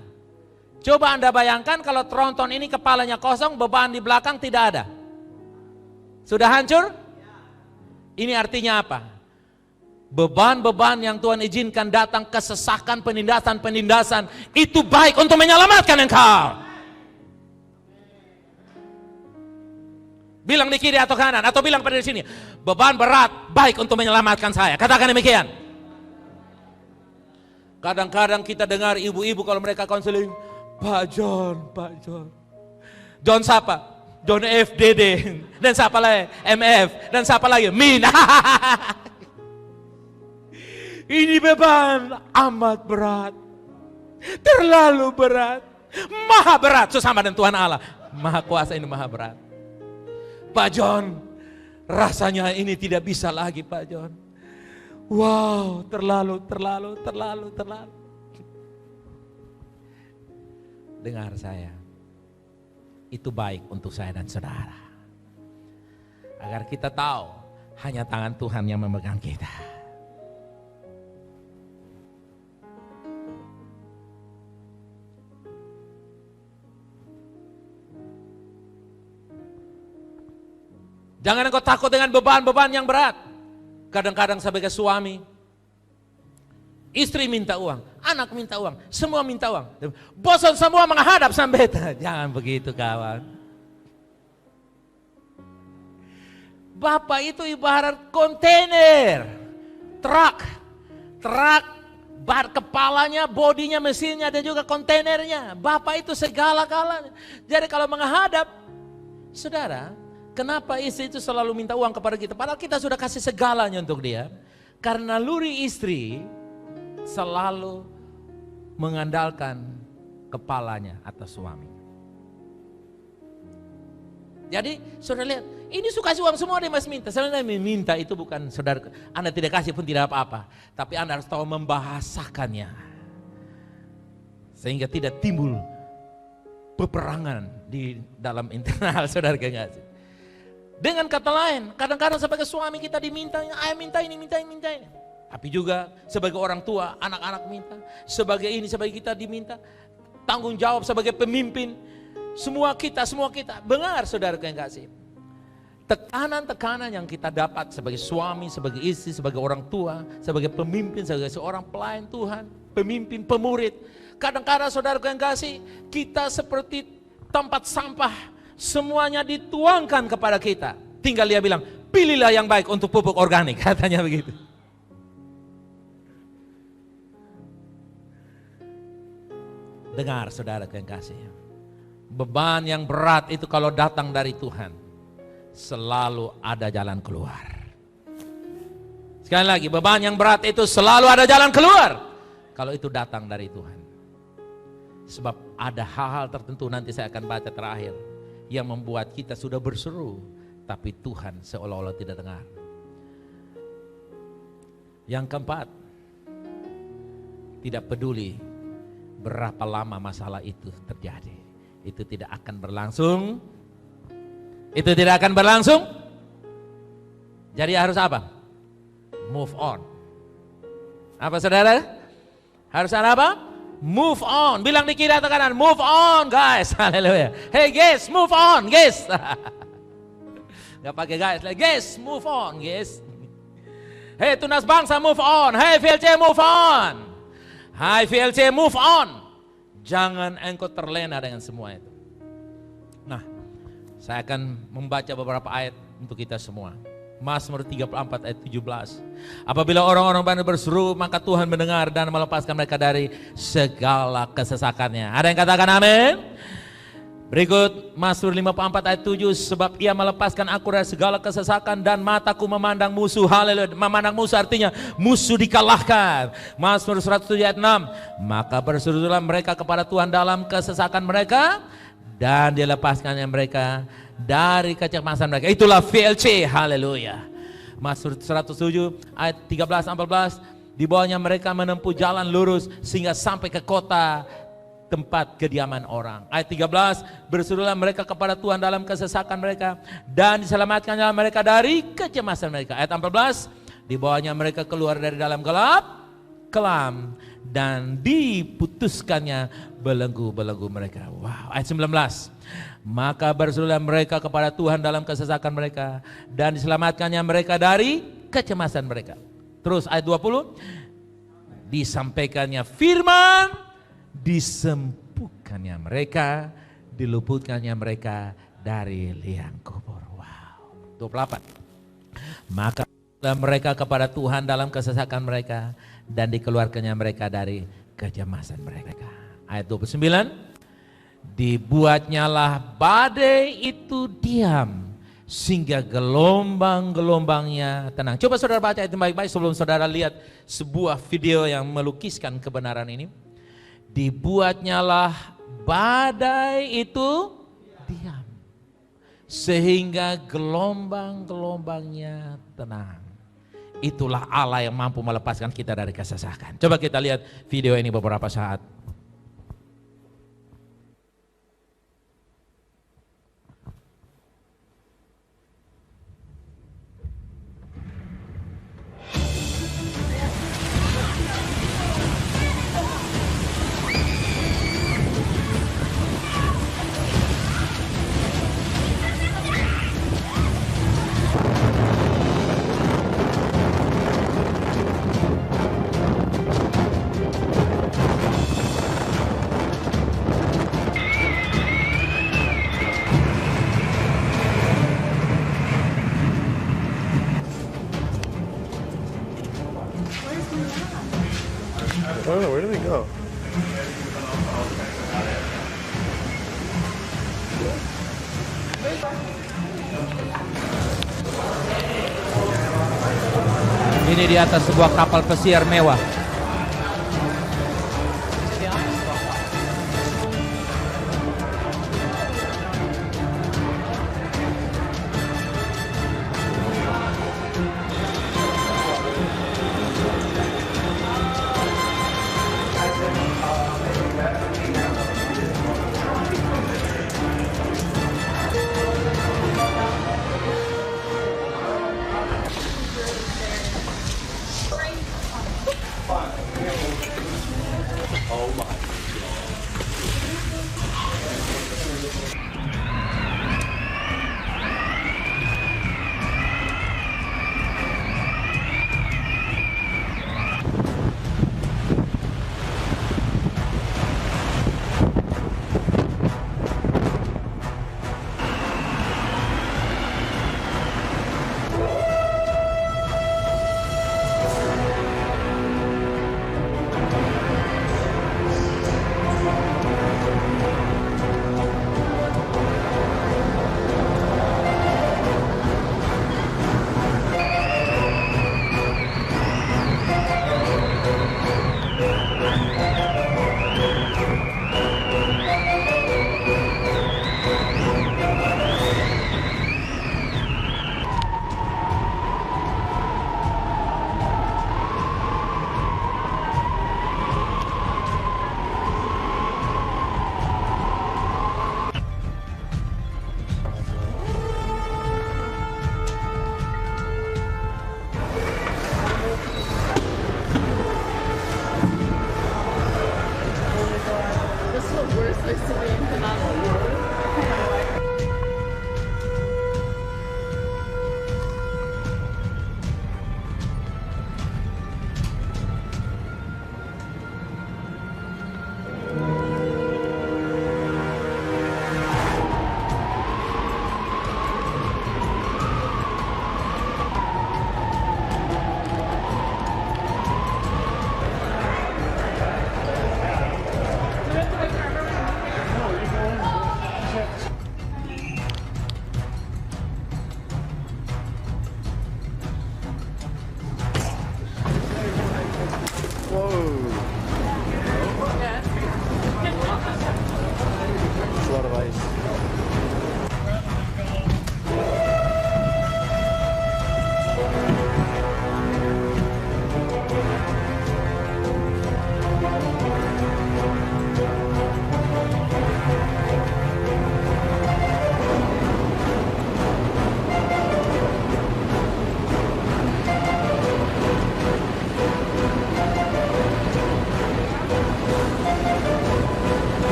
Coba Anda bayangkan kalau tronton ini kepalanya kosong, beban di belakang tidak ada. Sudah hancur? Ini artinya apa? Beban-beban yang Tuhan izinkan datang, kesesakan, penindasan-penindasan, itu baik untuk menyelamatkan engkau. Bilang di kiri atau kanan, atau bilang pada di sini, beban berat baik untuk menyelamatkan saya. Katakan demikian. Kadang-kadang kita dengar ibu-ibu kalau mereka konseling, Pak John. John siapa? John F. Dede. Dan siapa lagi? MF. Dan siapa lagi? Min. Ini beban amat berat. Terlalu berat. Maha berat. Sesama dengan Tuhan Allah. Maha kuasa ini maha berat. Pak John, rasanya ini tidak bisa lagi Pak John. Wow, terlalu. Dengar saya, itu baik untuk saya dan saudara. Agar kita tahu, hanya tangan Tuhan yang memegang kita. Jangan engkau takut dengan beban-beban yang berat. Kadang-kadang sebagai suami, istri minta uang, anak minta uang, semua minta uang. Bosan semua menghadap sampai. Jangan begitu kawan. Bapak itu ibarat kontainer, truk, kepalanya, bodinya, mesinnya, dan juga kontainernya. Bapak itu segala-galanya. Jadi kalau menghadap, saudara, kenapa istri itu selalu minta uang kepada kita? Padahal kita sudah kasih segalanya untuk dia. Karena luri istri selalu mengandalkan kepalanya atas suami. Jadi saudara lihat, ini suka kasih uang semua dia masih minta. Sebenarnya minta itu bukan saudara, Anda tidak kasih pun tidak apa-apa. Tapi Anda harus tahu membahasakannya. Sehingga tidak timbul peperangan di dalam internal saudara kekasih. Dengan kata lain, kadang-kadang sebagai suami kita diminta, ayah minta ini, minta ini, minta ini. Tapi juga sebagai orang tua, anak-anak minta. Sebagai ini, sebagai kita diminta. Tanggung jawab sebagai pemimpin. Semua kita. Benar saudara yang kasih. Tekanan-tekanan yang kita dapat sebagai suami, sebagai istri, sebagai orang tua, sebagai pemimpin, sebagai seorang pelayan Tuhan, pemimpin, pemurid. Kadang-kadang saudara yang kasih, kita seperti tempat sampah, semuanya dituangkan kepada kita. Tinggal dia bilang, pilihlah yang baik untuk pupuk organik, katanya begitu. Dengar saudara yang kasih. Beban yang berat itu kalau datang dari Tuhan, selalu ada jalan keluar. Sekali lagi, beban yang berat itu selalu ada jalan keluar. Kalau itu datang dari Tuhan. Sebab ada hal-hal tertentu nanti saya akan baca terakhir. Yang membuat kita sudah berseru, tapi Tuhan seolah-olah tidak dengar. Yang keempat, tidak peduli berapa lama masalah itu terjadi. Itu tidak akan berlangsung. Itu tidak akan berlangsung. Jadi harus apa? Move on. Apa saudara? Harus ada apa? Move on. Bilang di kiri atau kanan, move on guys. Haleluya. Hey guys, move on guys. Gak pakai guys, move on guys. Hey Tunas Bangsa, move on. Hey VLC, move on. Hai VLC, move on. Jangan engkau terlena dengan semua itu. Nah, saya akan membaca beberapa ayat untuk kita semua. Mazmur 34 ayat 17. Apabila orang-orang banyak berseru, maka Tuhan mendengar dan melepaskan mereka dari segala kesesakannya. Ada yang katakan amin? Berikut Mazmur 54 ayat 7. Sebab ia melepaskan aku dari segala kesesakan dan mataku memandang musuh. Haleluya. Memandang musuh artinya musuh dikalahkan. Mazmur 107 ayat 6. Maka berserulah mereka kepada Tuhan dalam kesesakan mereka dan dilepaskannya mereka dari kecemasan mereka. Itulah VLC. Haleluya. Mazmur 107 ayat 13-14. Di bawahnya mereka menempuh jalan lurus sehingga sampai ke kota tempat kediaman orang. Ayat 13, berserulah mereka kepada Tuhan dalam kesesakan mereka dan diselamatkannya mereka dari kecemasan mereka. Ayat 14, di bawahnya mereka keluar dari dalam gelap kelam dan diputuskannya belenggu-belenggu mereka. Wow. Ayat 19, maka berserulah mereka kepada Tuhan dalam kesesakan mereka dan diselamatkannya mereka dari kecemasan mereka. Terus ayat 20, disampaikannya firman, disembuhkannya mereka, diluputkannya mereka dari liang kubur. Wow. 28. Maka mereka kepada Tuhan dalam kesesakan mereka dan dikeluarkannya mereka dari kecemasan mereka. Ayat 29. Dibuatnyalah badai itu diam sehingga gelombang-gelombangnya tenang. Coba saudara baca itu baik-baik sebelum saudara lihat sebuah video yang melukiskan kebenaran ini. Dibuatnyalah badai itu diam sehingga gelombang-gelombangnya tenang. Itulah Allah yang mampu melepaskan kita dari kesesakan. Coba kita lihat video ini beberapa saat. I don't know, where did they go? Ini di atas sebuah kapal pesiar mewah.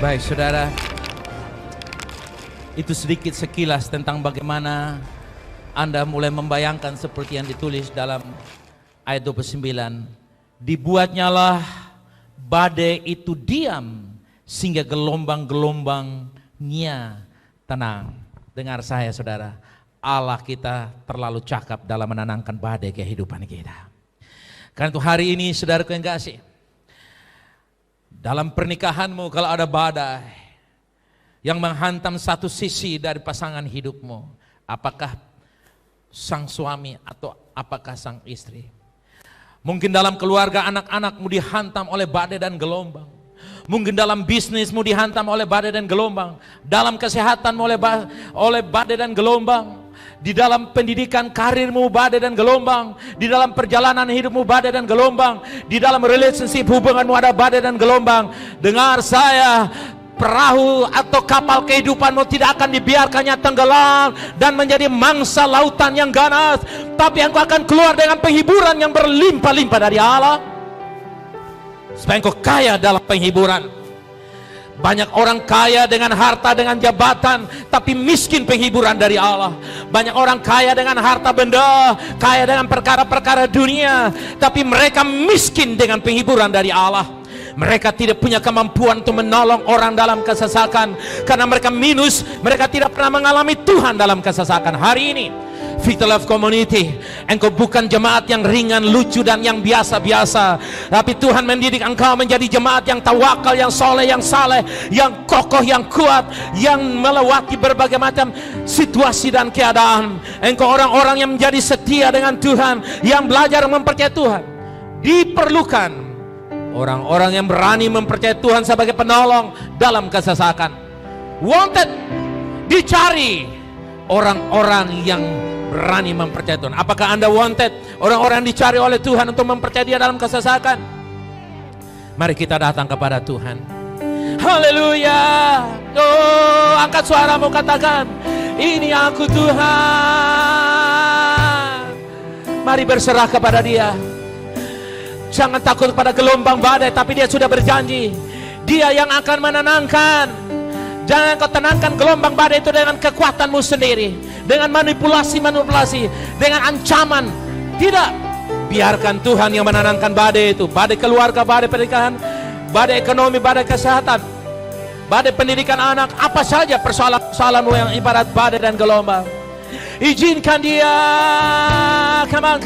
Baik saudara, itu sedikit sekilas tentang bagaimana Anda mulai membayangkan seperti yang ditulis dalam ayat 29. Dibuatnyalah badai itu diam sehingga gelombang-gelombangnya tenang. Dengar saya saudara, Allah kita terlalu cakap dalam menenangkan badai kehidupan kita. Karena itu hari ini saudaraku yang kasih, dalam pernikahanmu kalau ada badai yang menghantam satu sisi dari pasangan hidupmu, apakah sang suami atau apakah sang istri. Mungkin dalam keluarga anak-anakmu dihantam oleh badai dan gelombang. Mungkin dalam bisnismu dihantam oleh badai dan gelombang. Dalam kesehatanmu oleh badai dan gelombang. Di dalam pendidikan karirmu badai dan gelombang. Di dalam perjalanan hidupmu badai dan gelombang. Di dalam relationship hubunganmu ada badai dan gelombang. Dengar saya, perahu atau kapal kehidupanmu tidak akan dibiarkannya tenggelam dan menjadi mangsa lautan yang ganas, tapi engkau akan keluar dengan penghiburan yang berlimpah-limpah dari Allah. Supaya engkau kaya dalam penghiburan. Banyak orang kaya dengan harta, dengan jabatan, tapi miskin penghiburan dari Allah. Banyak orang kaya dengan harta benda, kaya dengan perkara-perkara dunia, tapi mereka miskin dengan penghiburan dari Allah. Mereka tidak punya kemampuan untuk menolong orang dalam kesesakan, karena mereka minus, mereka tidak pernah mengalami Tuhan dalam kesesakan. Hari ini Victor Love Community, engkau bukan jemaat yang ringan, lucu dan yang biasa-biasa, tapi Tuhan mendidik engkau menjadi jemaat yang tawakal, yang soleh, yang saleh, yang kokoh, yang kuat, yang melewati berbagai macam situasi dan keadaan. Engkau orang-orang yang menjadi setia dengan Tuhan, yang belajar mempercayai Tuhan. Diperlukan orang-orang yang berani mempercayai Tuhan sebagai penolong dalam kesesakan. Wanted, dicari orang-orang yang berani mempercayai Tuhan. Apakah Anda wanted? Orang-orang yang dicari oleh Tuhan untuk mempercayai Dia dalam kesesakan. Mari kita datang kepada Tuhan. Haleluya. Oh, angkat suaramu, katakan, ini aku Tuhan. Mari berserah kepada Dia. Jangan takut pada gelombang badai, tapi Dia sudah berjanji, Dia yang akan menenangkan. Jangan kau tenangkan gelombang badai itu dengan kekuatanmu sendiri, dengan manipulasi, dengan ancaman. Tidak, biarkan Tuhan yang menenangkan badai itu. Badai keluarga, badai pernikahan, badai ekonomi, badai kesehatan, badai pendidikan anak, apa saja persoalan-persoalanmu yang ibarat badai dan gelombang. Izinkan Dia, come on.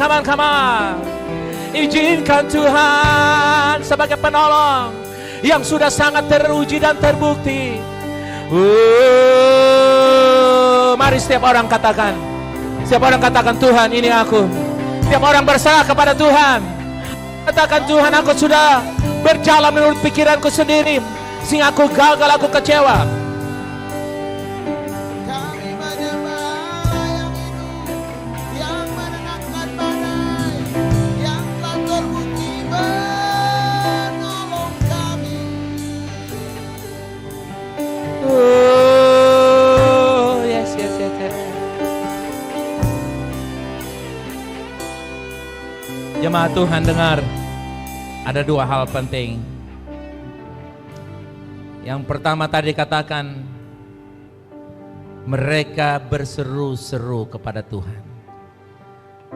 Izinkan Tuhan sebagai penolong yang sudah sangat teruji dan terbukti. Mari setiap orang katakan, Tuhan ini aku. Setiap orang berserah kepada Tuhan. Katakan, Tuhan, aku sudah berjalan menurut pikiranku sendiri, sehingga aku gagal, aku kecewa. Jemaat Tuhan, dengar, ada dua hal penting. Yang pertama tadi katakan, mereka berseru-seru kepada Tuhan.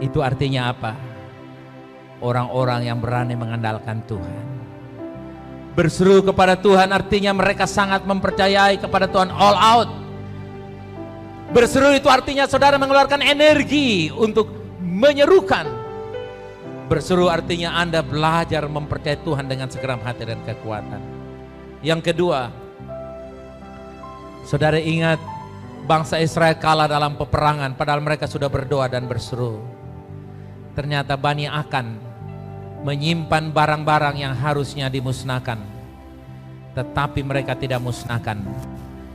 Itu artinya apa? Orang-orang yang berani mengandalkan Tuhan. Berseru kepada Tuhan artinya mereka sangat mempercayai kepada Tuhan, all out. Berseru itu artinya saudara mengeluarkan energi untuk menyerukan. Berseru artinya Anda belajar mempercayai Tuhan dengan segenap hati dan kekuatan. Yang kedua, saudara ingat bangsa Israel kalah dalam peperangan padahal mereka sudah berdoa dan berseru. Ternyata Bani Akan menyimpan barang-barang yang harusnya dimusnahkan, tetapi mereka tidak musnahkan.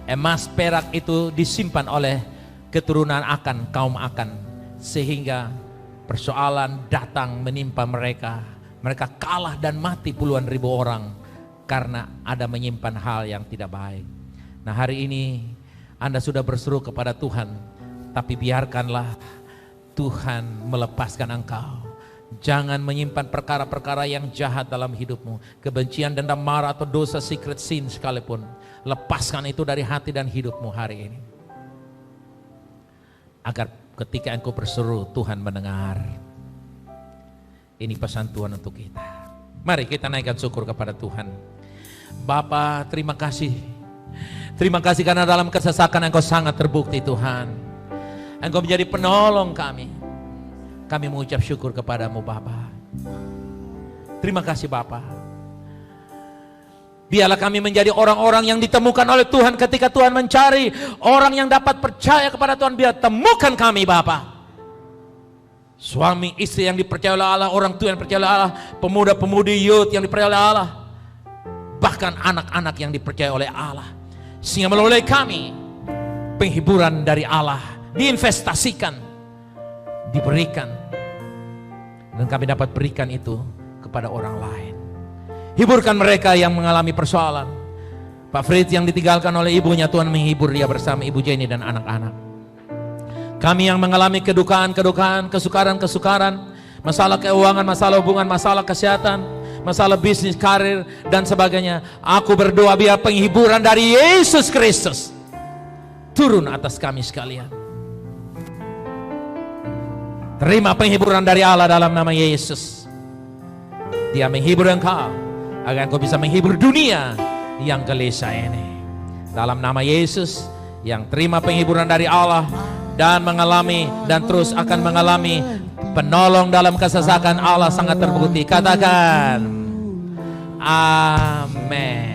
Emas perak itu disimpan oleh keturunan Akan, kaum Akan, sehingga persoalan datang menimpa mereka. Mereka kalah dan mati puluhan ribu orang karena ada menyimpan hal yang tidak baik. Nah, hari ini Anda sudah berseru kepada Tuhan, tapi biarkanlah Tuhan melepaskan engkau. Jangan menyimpan perkara-perkara yang jahat dalam hidupmu. Kebencian, dendam, marah, atau dosa secret sin sekalipun. Lepaskan itu dari hati dan hidupmu hari ini. Agar ketika engkau berseru, Tuhan mendengar. Ini pesan Tuhan untuk kita. Mari kita naikkan syukur kepada Tuhan. Bapa, terima kasih. Terima kasih karena dalam kesesakan Engkau sangat terbukti Tuhan. Engkau menjadi penolong kami. Kami mengucap syukur kepadamu Bapa. Terima kasih Bapa. Biarlah kami menjadi orang-orang yang ditemukan oleh Tuhan ketika Tuhan mencari orang yang dapat percaya kepada Tuhan. Biar temukan kami Bapa. Suami istri yang dipercaya oleh Allah, orang tua yang dipercaya oleh Allah, pemuda-pemudi youth yang dipercaya oleh Allah, bahkan anak-anak yang dipercaya oleh Allah. Sehingga melalui kami penghiburan dari Allah diinvestasikan, diberikan, dan kami dapat berikan itu kepada orang lain. Hiburkan mereka yang mengalami persoalan. Pak Fritz yang ditinggalkan oleh ibunya, Tuhan menghibur dia bersama Ibu Jenny dan anak-anak. Kami yang mengalami kedukaan-kedukaan, kesukaran-kesukaran, masalah keuangan, masalah hubungan, masalah kesehatan, masalah bisnis, karir, dan sebagainya. Aku berdoa biar penghiburan dari Yesus Kristus turun atas kami sekalian. Terima penghiburan dari Allah dalam nama Yesus. Dia menghibur engkau agar engkau bisa menghibur dunia yang gelisah ini. Dalam nama Yesus yang terima penghiburan dari Allah dan mengalami dan terus akan mengalami penolong dalam kesesakan Allah sangat terbukti. Katakan amin.